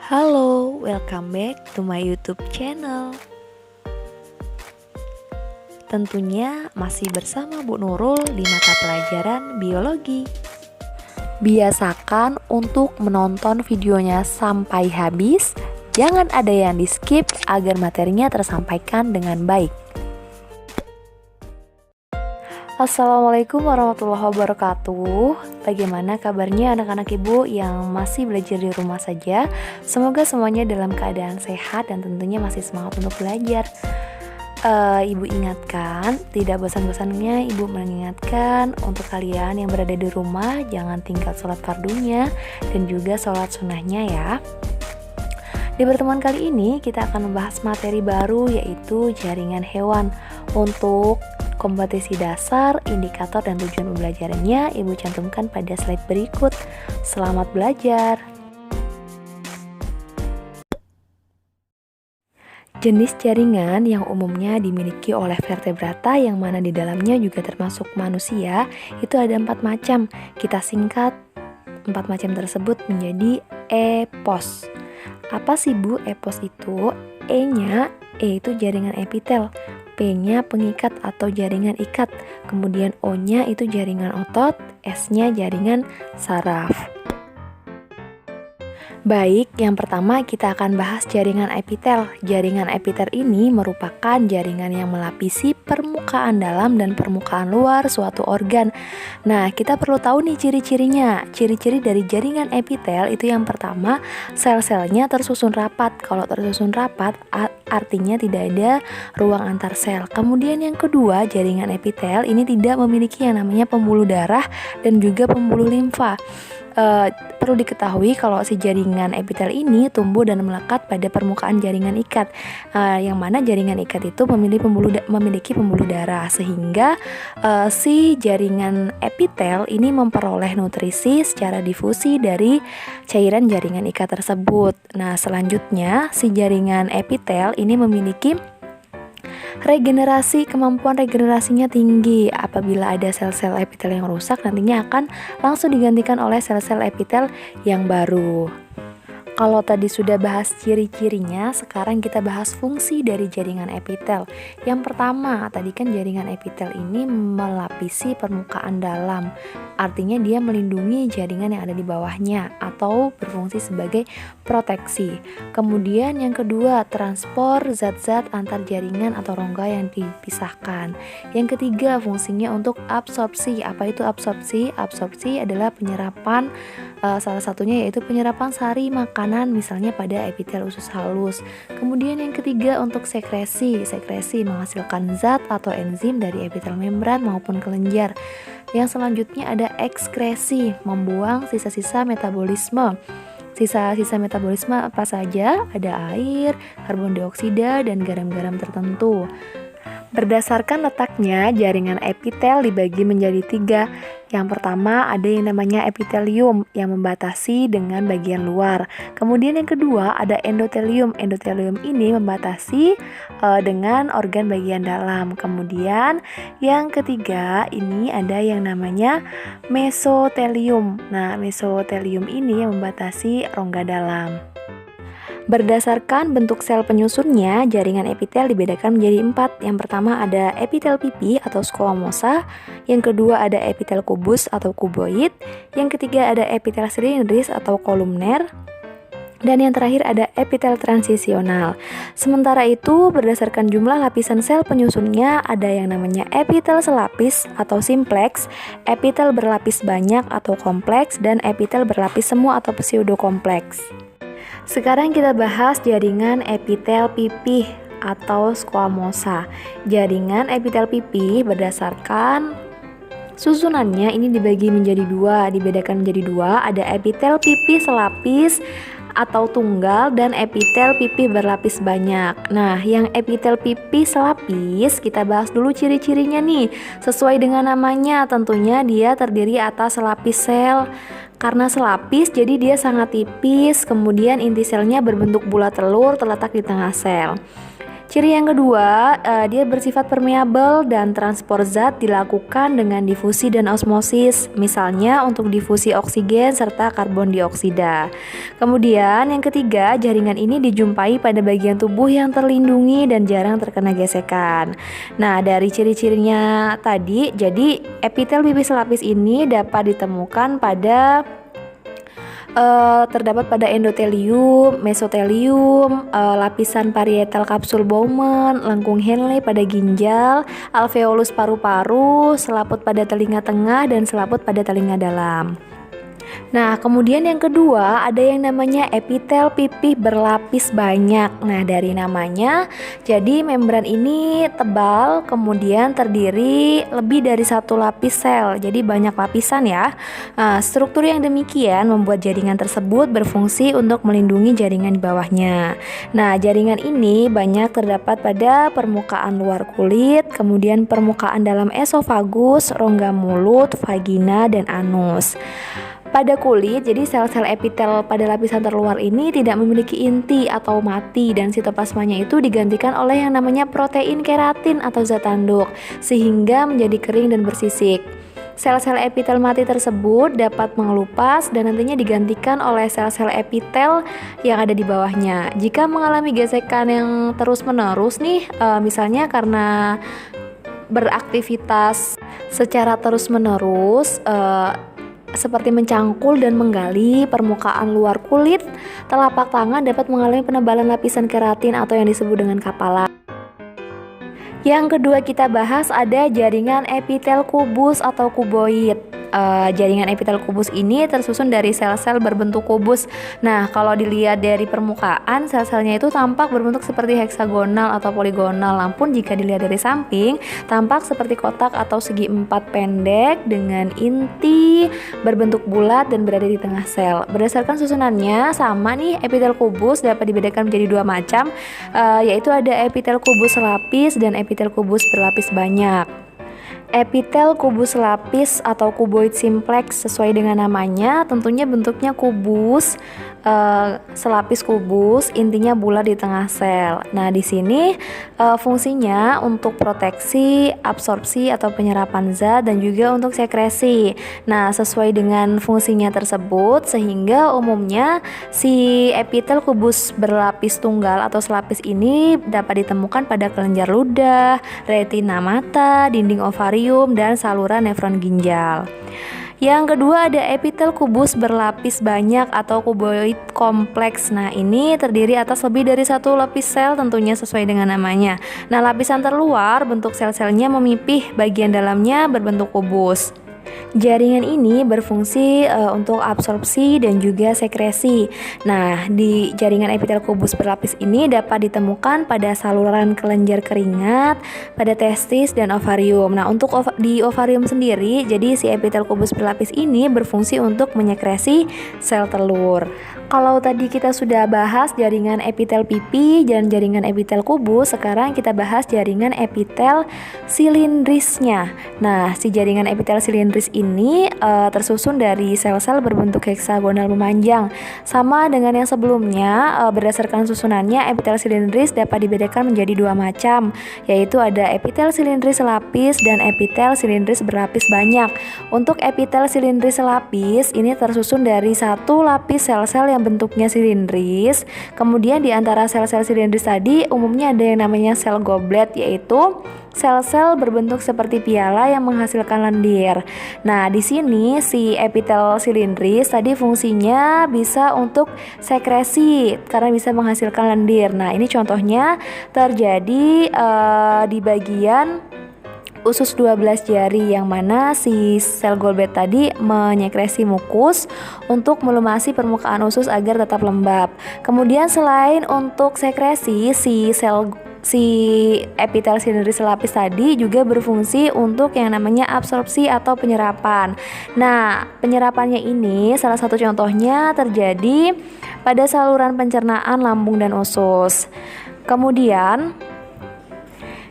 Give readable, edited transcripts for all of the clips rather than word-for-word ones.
Halo, welcome back to my YouTube channel. Tentunya masih bersama Bu Nurul di mata pelajaran biologi. Biasakan untuk menonton videonya sampai habis, jangan ada yang di skip agar materinya tersampaikan dengan baik. Assalamualaikum warahmatullahi wabarakatuh. Bagaimana kabarnya anak-anak ibu yang masih belajar di rumah saja? Semoga semuanya dalam keadaan sehat dan tentunya masih semangat untuk belajar. Ibu ingatkan, tidak bosan-bosannya ibu mengingatkan untuk kalian yang berada di rumah, jangan tinggal sholat fardunya dan juga sholat sunnahnya ya. Di pertemuan kali ini kita akan membahas materi baru, yaitu jaringan hewan. Untuk kompetisi dasar, indikator, dan tujuan pembelajarannya ibu cantumkan pada slide berikut. Selamat belajar. Jenis jaringan yang umumnya dimiliki oleh vertebrata yang mana di dalamnya juga termasuk manusia itu ada 4 macam. Kita singkat 4 macam tersebut menjadi epos. Apa sih Bu epos itu? E-nya, E itu jaringan epitel, P-nya pengikat atau jaringan ikat, kemudian O-nya itu jaringan otot, S-nya jaringan saraf. Baik, yang pertama kita akan bahas jaringan epitel. Jaringan epitel ini merupakan jaringan yang melapisi permukaan dalam dan permukaan luar suatu organ. Nah, kita perlu tahu nih ciri-cirinya. Ciri-ciri dari jaringan epitel itu yang pertama, sel-selnya tersusun rapat. Kalau tersusun rapat, artinya tidak ada ruang antar sel. Kemudian yang kedua, jaringan epitel ini tidak memiliki yang namanya pembuluh darah dan juga pembuluh limfa. Perlu diketahui kalau si jaringan epitel ini tumbuh dan melekat pada permukaan jaringan ikat, yang mana jaringan ikat itu memiliki pembuluh darah, sehingga si jaringan epitel ini memperoleh nutrisi secara difusi dari cairan jaringan ikat tersebut. Nah, selanjutnya si jaringan epitel ini memiliki kemampuan regenerasinya tinggi. Apabila ada sel-sel epitel yang rusak, nantinya akan langsung digantikan oleh sel-sel epitel yang baru. Kalau tadi sudah bahas ciri-cirinya, sekarang kita bahas fungsi dari jaringan epitel. Yang pertama, tadi kan jaringan epitel ini melapisi permukaan dalam. Artinya dia melindungi jaringan yang ada di bawahnya atau berfungsi sebagai proteksi. Kemudian yang kedua, transport zat-zat antar jaringan atau rongga yang dipisahkan. Yang ketiga, fungsinya untuk absorpsi. Apa itu absorpsi? Absorpsi adalah penyerapan, salah satunya yaitu penyerapan sari makanan, misalnya pada epitel usus halus. Kemudian yang ketiga untuk sekresi. Sekresi menghasilkan zat atau enzim dari epitel membran maupun kelenjar. Yang selanjutnya ada ekskresi, membuang sisa-sisa metabolisme. Sisa-sisa metabolisme apa saja? Ada air, karbon dioksida, dan garam-garam tertentu. Berdasarkan letaknya, jaringan epitel dibagi menjadi 3. Yang pertama ada yang namanya epitelium yang membatasi dengan bagian luar. Kemudian yang kedua ada endotelium. Endotelium ini membatasi dengan organ bagian dalam. Kemudian yang ketiga ini ada yang namanya mesotelium. Nah, mesotelium ini yang membatasi rongga dalam. Berdasarkan bentuk sel penyusunnya, jaringan epitel dibedakan menjadi 4. Yang pertama ada epitel pipi atau squamosa, yang kedua ada epitel kubus atau kuboid, yang ketiga ada epitel silindris atau kolumner, dan yang terakhir ada epitel transisional. Sementara itu, berdasarkan jumlah lapisan sel penyusunnya, ada yang namanya epitel selapis atau simplex, epitel berlapis banyak atau kompleks, dan epitel berlapis semu atau pseudokompleks. Sekarang kita bahas jaringan epitel pipih atau squamosa. Jaringan epitel pipih berdasarkan susunannya ini dibagi menjadi 2, dibedakan menjadi 2. Ada epitel pipih selapis atau tunggal dan epitel pipih berlapis banyak. Nah, yang epitel pipih selapis kita bahas dulu ciri-cirinya nih. Sesuai dengan namanya, tentunya dia terdiri atas selapis sel. Karena selapis, jadi dia sangat tipis, kemudian inti selnya berbentuk bulat telur terletak di tengah sel. Ciri yang kedua, dia bersifat permeabel dan transport zat dilakukan dengan difusi dan osmosis, misalnya untuk difusi oksigen serta karbon dioksida. Kemudian yang ketiga, jaringan ini dijumpai pada bagian tubuh yang terlindungi dan jarang terkena gesekan. Nah, dari ciri-cirinya tadi, jadi epitel pipis selapis ini dapat ditemukan pada terdapat pada endotelium, mesotelium, lapisan parietal kapsul Bowman, lengkung Henle pada ginjal, alveolus paru-paru, selaput pada telinga tengah, dan selaput pada telinga dalam. Nah, kemudian yang kedua ada yang namanya epitel pipih berlapis banyak. Nah, dari namanya, jadi membran ini tebal, kemudian terdiri lebih dari satu lapis sel, jadi banyak lapisan ya. Nah, struktur yang demikian membuat jaringan tersebut berfungsi untuk melindungi jaringan di bawahnya. Nah, jaringan ini banyak terdapat pada permukaan luar kulit, kemudian permukaan dalam esofagus, rongga mulut, vagina, dan anus. Pada kulit, jadi sel-sel epitel pada lapisan terluar ini tidak memiliki inti atau mati, dan sitoplasmanya itu digantikan oleh yang namanya protein keratin atau zat tanduk, sehingga menjadi kering dan bersisik. Sel-sel epitel mati tersebut dapat mengelupas dan nantinya digantikan oleh sel-sel epitel yang ada di bawahnya. Jika mengalami gesekan yang terus-menerus nih, misalnya karena beraktivitas secara terus-menerus, seperti mencangkul dan menggali permukaan luar kulit, telapak tangan dapat mengalami penebalan lapisan keratin atau yang disebut dengan kapalan. Yang kedua kita bahas ada jaringan epitel kubus atau kuboid. Jaringan epitel kubus ini tersusun dari sel-sel berbentuk kubus. Nah, kalau dilihat dari permukaan, sel-selnya itu tampak berbentuk seperti heksagonal atau poligonal. Namun jika dilihat dari samping, tampak seperti kotak atau segi empat pendek dengan inti berbentuk bulat dan berada di tengah sel. Berdasarkan susunannya sama nih, epitel kubus dapat dibedakan menjadi dua macam, yaitu ada epitel kubus selapis dan epitel kubus berlapis banyak. Epitel kubus lapis atau kuboid simplex sesuai dengan namanya, tentunya bentuknya kubus, selapis kubus, intinya bulat di tengah sel. Nah, di sini fungsinya untuk proteksi, absorpsi atau penyerapan zat, dan juga untuk sekresi. Nah, sesuai dengan fungsinya tersebut, sehingga umumnya si epitel kubus berlapis tunggal atau selapis ini dapat ditemukan pada kelenjar ludah, retina mata, dinding ovarium, dan saluran nefron ginjal. Yang kedua ada epitel kubus berlapis banyak atau kuboid kompleks. Nah, ini terdiri atas lebih dari satu lapis sel, tentunya sesuai dengan namanya. Nah, lapisan terluar bentuk sel-selnya memipih, bagian dalamnya berbentuk kubus. Jaringan ini berfungsi untuk absorpsi dan juga sekresi. Nah, di jaringan epitel kubus berlapis ini dapat ditemukan pada saluran kelenjar keringat, pada testis dan ovarium. Nah, untuk di ovarium sendiri, jadi si epitel kubus berlapis ini berfungsi untuk menyekresi sel telur. Kalau tadi kita sudah bahas jaringan epitel pipi dan jaringan epitel kubus, sekarang kita bahas jaringan epitel silindrisnya. Nah, si jaringan epitel silindris ini tersusun dari sel-sel berbentuk heksagonal memanjang. Sama dengan yang sebelumnya, berdasarkan susunannya epitel silindris dapat dibedakan menjadi dua macam, yaitu ada epitel silindris selapis dan epitel silindris berlapis banyak. Untuk epitel silindris selapis ini tersusun dari satu lapis sel-sel yang bentuknya silindris. Kemudian di antara sel-sel silindris tadi umumnya ada yang namanya sel goblet, yaitu sel-sel berbentuk seperti piala yang menghasilkan lendir. Nah, di sini si epitel silindris tadi fungsinya bisa untuk sekresi karena bisa menghasilkan lendir. Nah, ini contohnya terjadi di bagian usus 12 jari, yang mana si sel Golbet tadi menyekresi mukus untuk melumasi permukaan usus agar tetap lembab. Kemudian selain untuk sekresi, si epitel silindris selapis tadi juga berfungsi untuk yang namanya absorpsi atau penyerapan. Nah, penyerapannya ini salah satu contohnya terjadi pada saluran pencernaan lambung dan usus. Kemudian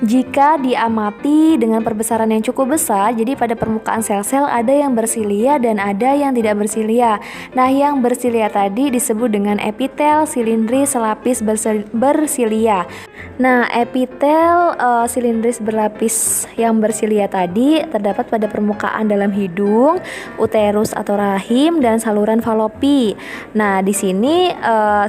Jika diamati dengan perbesaran yang cukup besar, jadi pada permukaan sel-sel ada yang bersilia dan ada yang tidak bersilia. Nah, yang bersilia tadi disebut dengan epitel silindris selapis bersilia. Nah, epitel silindris berlapis yang bersilia tadi terdapat pada permukaan dalam hidung, uterus atau rahim, dan saluran falopi. Nah, di sini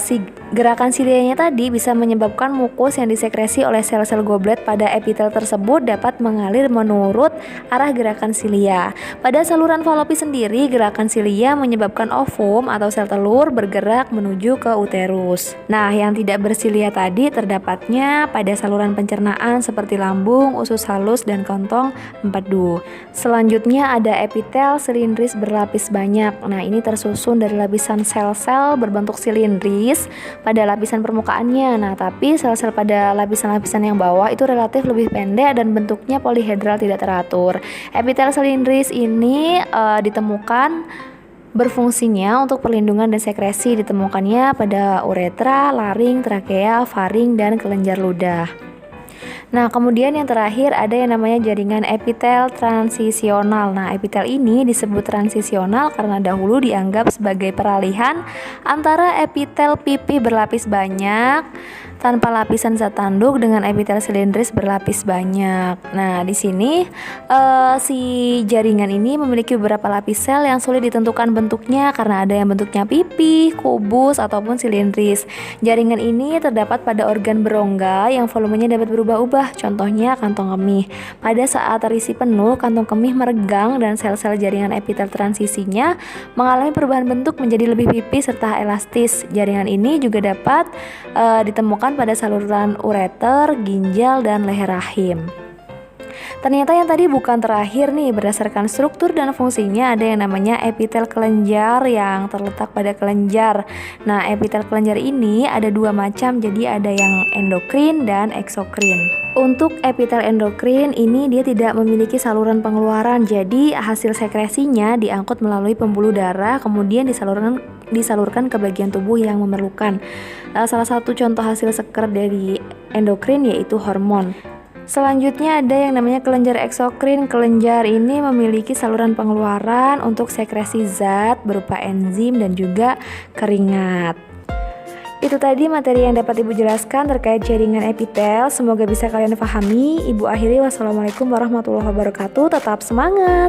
si gerakan silianya tadi bisa menyebabkan mukus yang disekresi oleh sel-sel goblet pada epitel tersebut dapat mengalir menurut arah gerakan silia. Pada saluran falopi sendiri, gerakan silia menyebabkan ovum atau sel telur bergerak menuju ke uterus. Nah, yang tidak bersilia tadi terdapatnya pada saluran pencernaan seperti lambung, usus halus, dan kantong empedu. Selanjutnya ada epitel silindris berlapis banyak. Nah, ini tersusun dari lapisan sel-sel berbentuk silindris pada lapisan permukaannya. Nah, tapi sel-sel pada lapisan-lapisan yang bawah itu relatif lebih pendek dan bentuknya polihedral tidak teratur. Epitel silindris ini ditemukan berfungsinya untuk perlindungan dan sekresi. Ditemukannya pada uretra, laring, trakea, faring, dan kelenjar ludah. Nah, kemudian yang terakhir ada yang namanya jaringan epitel transisional. Nah, epitel ini disebut transisional karena dahulu dianggap sebagai peralihan antara epitel pipih berlapis banyak tanpa lapisan zat tanduk dengan epitel silindris berlapis banyak. Nah, di sini si jaringan ini memiliki beberapa lapis sel yang sulit ditentukan bentuknya karena ada yang bentuknya pipih, kubus, ataupun silindris. Jaringan ini terdapat pada organ berongga yang volumenya dapat berubah-ubah. Contohnya kantong kemih. Pada saat terisi penuh, kantong kemih meregang dan sel-sel jaringan epitel transisinya mengalami perubahan bentuk menjadi lebih pipih serta elastis. Jaringan ini juga dapat ditemukan pada saluran ureter, ginjal, dan leher rahim. Ternyata yang tadi bukan terakhir nih, berdasarkan struktur dan fungsinya ada yang namanya epitel kelenjar yang terletak pada kelenjar. Nah, epitel kelenjar ini ada dua macam, jadi ada yang endokrin dan eksokrin. Untuk epitel endokrin ini dia tidak memiliki saluran pengeluaran, jadi hasil sekresinya diangkut melalui pembuluh darah kemudian disalurkan ke bagian tubuh yang memerlukan. Salah satu contoh hasil sekret dari endokrin yaitu hormon. Selanjutnya ada yang namanya kelenjar eksokrin. Kelenjar ini memiliki saluran pengeluaran untuk sekresi zat berupa enzim dan juga keringat. Itu tadi materi yang dapat Ibu jelaskan terkait jaringan epitel. Semoga bisa kalian pahami. Ibu akhiri, wassalamualaikum warahmatullahi wabarakatuh. Tetap semangat!